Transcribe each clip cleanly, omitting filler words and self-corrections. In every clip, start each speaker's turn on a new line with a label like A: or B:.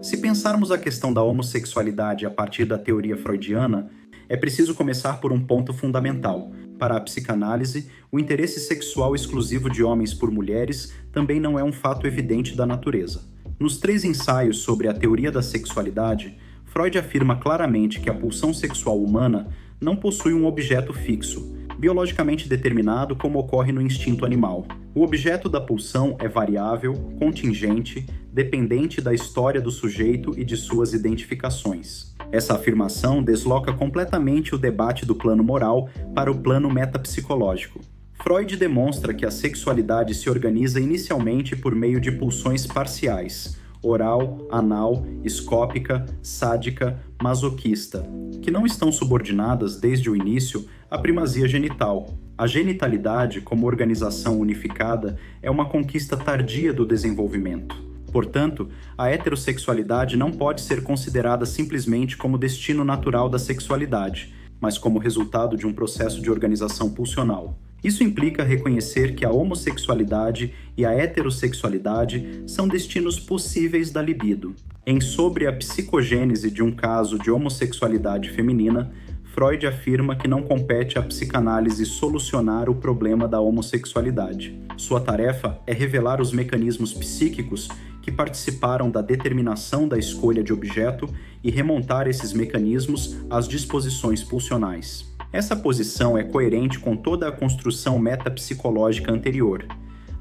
A: Se pensarmos a questão da homossexualidade a partir da teoria freudiana, é preciso começar por um ponto fundamental. Para a psicanálise, o interesse sexual exclusivo de homens por mulheres também não é um fato evidente da natureza. Nos 3 ensaios sobre a teoria da sexualidade, Freud afirma claramente que a pulsão sexual humana não possui um objeto fixo, biologicamente determinado como ocorre no instinto animal. O objeto da pulsão é variável, contingente, dependente da história do sujeito e de suas identificações. Essa afirmação desloca completamente o debate do plano moral para o plano metapsicológico. Freud demonstra que a sexualidade se organiza inicialmente por meio de pulsões parciais, oral, anal, escópica, sádica, masoquista, que não estão subordinadas desde o início à primazia genital. A genitalidade, como organização unificada, é uma conquista tardia do desenvolvimento. Portanto, a heterossexualidade não pode ser considerada simplesmente como destino natural da sexualidade, mas como resultado de um processo de organização pulsional. Isso implica reconhecer que a homossexualidade e a heterossexualidade são destinos possíveis da libido. Em Sobre a Psicogênese de um Caso de Homossexualidade Feminina, Freud afirma que não compete à psicanálise solucionar o problema da homossexualidade. Sua tarefa é revelar os mecanismos psíquicos que participaram da determinação da escolha de objeto e remontar esses mecanismos às disposições pulsionais. Essa posição é coerente com toda a construção metapsicológica anterior.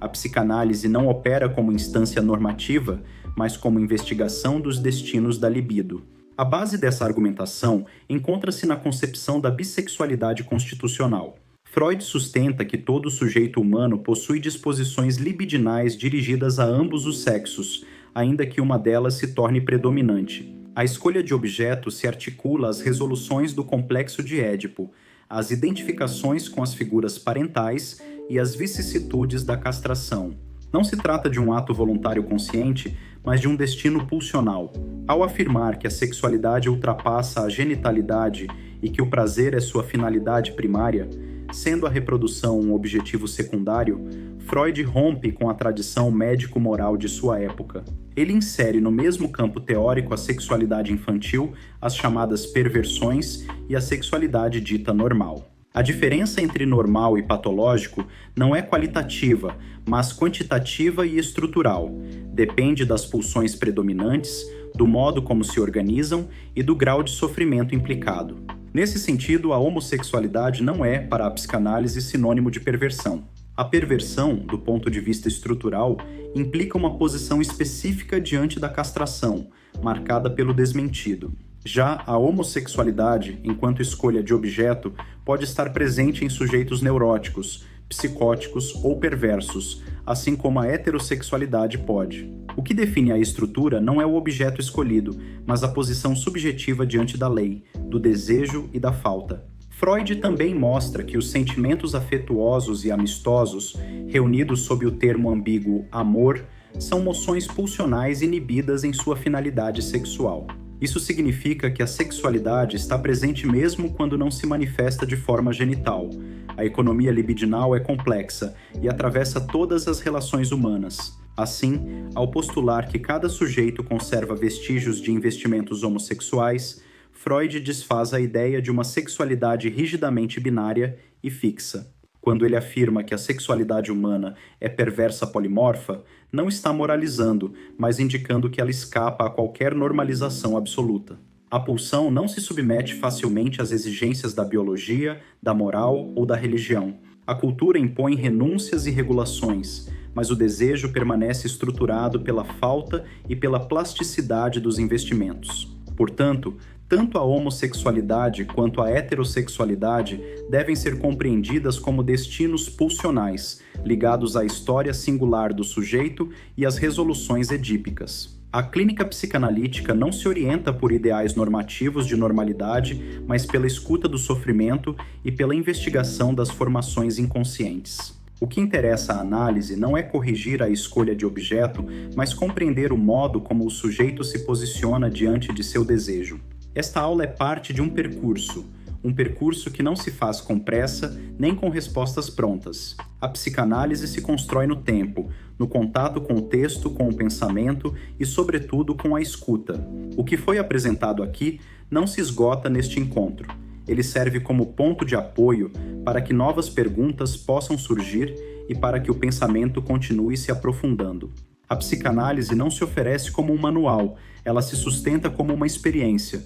A: A psicanálise não opera como instância normativa, mas como investigação dos destinos da libido. A base dessa argumentação encontra-se na concepção da bissexualidade constitucional. Freud sustenta que todo sujeito humano possui disposições libidinais dirigidas a ambos os sexos, ainda que uma delas se torne predominante. A escolha de objeto se articula às resoluções do complexo de Édipo, às identificações com as figuras parentais e às vicissitudes da castração. Não se trata de um ato voluntário consciente, mas de um destino pulsional. Ao afirmar que a sexualidade ultrapassa a genitalidade e que o prazer é sua finalidade primária, sendo a reprodução um objetivo secundário, Freud rompe com a tradição médico-moral de sua época. Ele insere no mesmo campo teórico a sexualidade infantil, as chamadas perversões e a sexualidade dita normal. A diferença entre normal e patológico não é qualitativa, mas quantitativa e estrutural. Depende das pulsões predominantes, do modo como se organizam e do grau de sofrimento implicado. Nesse sentido, a homossexualidade não é, para a psicanálise, sinônimo de perversão. A perversão, do ponto de vista estrutural, implica uma posição específica diante da castração, marcada pelo desmentido. Já a homossexualidade, enquanto escolha de objeto, pode estar presente em sujeitos neuróticos, psicóticos ou perversos, assim como a heterossexualidade pode. O que define a estrutura não é o objeto escolhido, mas a posição subjetiva diante da lei, do desejo e da falta. Freud também mostra que os sentimentos afetuosos e amistosos, reunidos sob o termo ambíguo amor, são moções pulsionais inibidas em sua finalidade sexual. Isso significa que a sexualidade está presente mesmo quando não se manifesta de forma genital. A economia libidinal é complexa e atravessa todas as relações humanas. Assim, ao postular que cada sujeito conserva vestígios de investimentos homossexuais, Freud desfaz a ideia de uma sexualidade rigidamente binária e fixa. Quando ele afirma que a sexualidade humana é perversa polimorfa, não está moralizando, mas indicando que ela escapa a qualquer normalização absoluta. A pulsão não se submete facilmente às exigências da biologia, da moral ou da religião. A cultura impõe renúncias e regulações, mas o desejo permanece estruturado pela falta e pela plasticidade dos investimentos. Portanto, tanto a homossexualidade quanto a heterossexualidade devem ser compreendidas como destinos pulsionais, ligados à história singular do sujeito e às resoluções edípicas. A clínica psicanalítica não se orienta por ideais normativos de normalidade, mas pela escuta do sofrimento e pela investigação das formações inconscientes. O que interessa à análise não é corrigir a escolha de objeto, mas compreender o modo como o sujeito se posiciona diante de seu desejo. Esta aula é parte de um percurso, um percurso que não se faz com pressa nem com respostas prontas. A psicanálise se constrói no tempo, no contato com o texto, com o pensamento e, sobretudo, com a escuta. O que foi apresentado aqui não se esgota neste encontro. Ele serve como ponto de apoio para que novas perguntas possam surgir e para que o pensamento continue se aprofundando. A psicanálise não se oferece como um manual, ela se sustenta como uma experiência.